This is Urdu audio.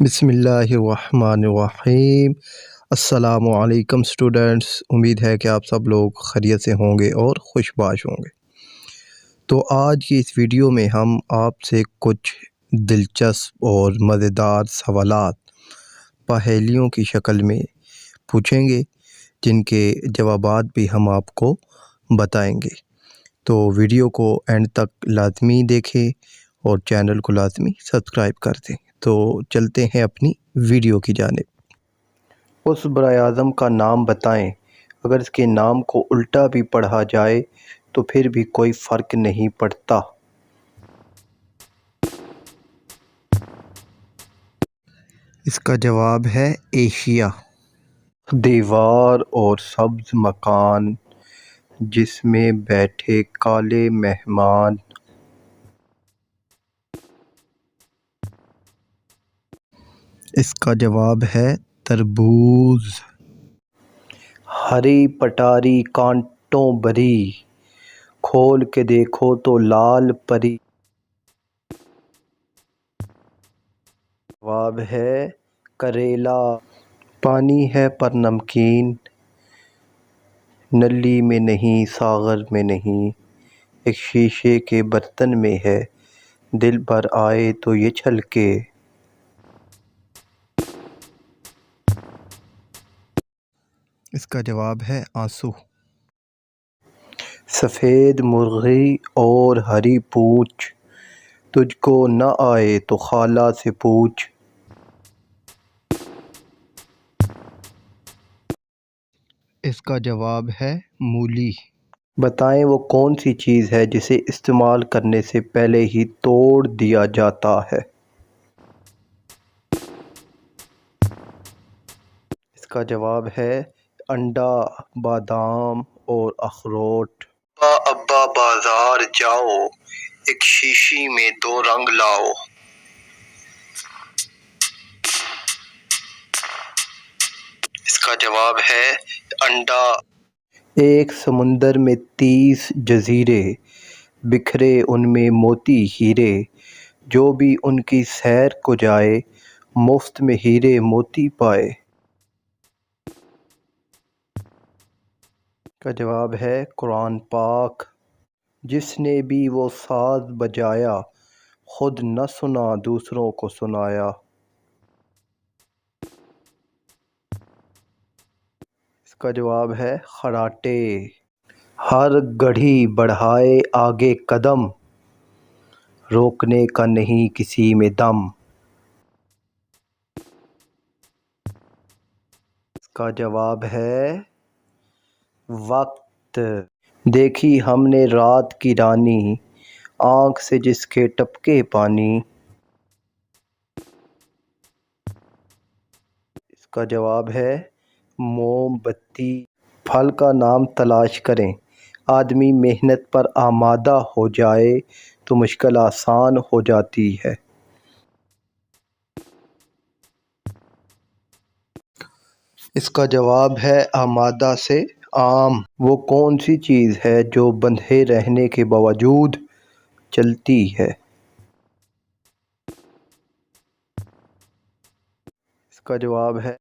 بسم اللہ الرحمن الرحیم۔ السلام علیکم اسٹوڈنٹس، امید ہے کہ آپ سب لوگ خیریت سے ہوں گے اور خوش باش ہوں گے۔ تو آج کی اس ویڈیو میں ہم آپ سے کچھ دلچسپ اور مزیدار سوالات پہیلیوں کی شکل میں پوچھیں گے، جن کے جوابات بھی ہم آپ کو بتائیں گے۔ تو ویڈیو کو اینڈ تک لازمی دیکھیں اور چینل کو لازمی سبسکرائب کر دیں۔ تو چلتے ہیں اپنی ویڈیو کی جانب۔ اس برائے اعظم کا نام بتائیں۔ اگر اس کے نام کو الٹا بھی پڑھا جائے تو پھر بھی کوئی فرق نہیں پڑتا۔ اس کا جواب ہے ایشیا۔ دیوار اور سبز مکان جس میں بیٹھے کالے مہمان۔ اس کا جواب ہے تربوز۔ ہری پٹاری کانٹوں بھری، کھول کے دیکھو تو لال پری۔ جواب ہے کریلا۔ پانی ہے پر نمکین، نلی میں نہیں ساغر میں نہیں، ایک شیشے کے برتن میں ہے، دل بھر آئے تو یہ چھلکے۔ اس کا جواب ہے آنسو۔ سفید مرغی اور ہری پونچھ، تجھ کو نہ آئے تو خالہ سے پوچھ۔ اس کا جواب ہے مولی۔ بتائیں وہ کون سی چیز ہے جسے استعمال کرنے سے پہلے ہی توڑ دیا جاتا ہے؟ اس کا جواب ہے انڈا، بادام اور اخروٹ۔ ابا بازار جاؤ، ایک شیشی میں دو رنگ لاؤ۔ اس کا جواب ہے انڈا۔ ایک سمندر میں 30 جزیرے، بکھرے ان میں موتی ہیرے، جو بھی ان کی سیر کو جائے، مفت میں ہیرے موتی پائے۔ کا جواب ہے قرآن پاک۔ جس نے بھی وہ ساز بجایا، خود نہ سنا دوسروں کو سنایا۔ اس کا جواب ہے خراٹے۔ ہر گڑھی بڑھائے آگے قدم، روکنے کا نہیں کسی میں دم۔ اس کا جواب ہے وقت۔ دیکھی ہم نے رات کی رانی، آنکھ سے جس کے ٹپکے پانی۔ اس کا جواب ہے موم بتی۔ پھل کا نام تلاش کریں۔ آدمی محنت پر آمادہ ہو جائے تو مشکل آسان ہو جاتی ہے۔ اس کا جواب ہے آمادہ سے آم۔ وہ کون سی چیز ہے جو بندھے رہنے کے باوجود چلتی ہے؟ اس کا جواب ہے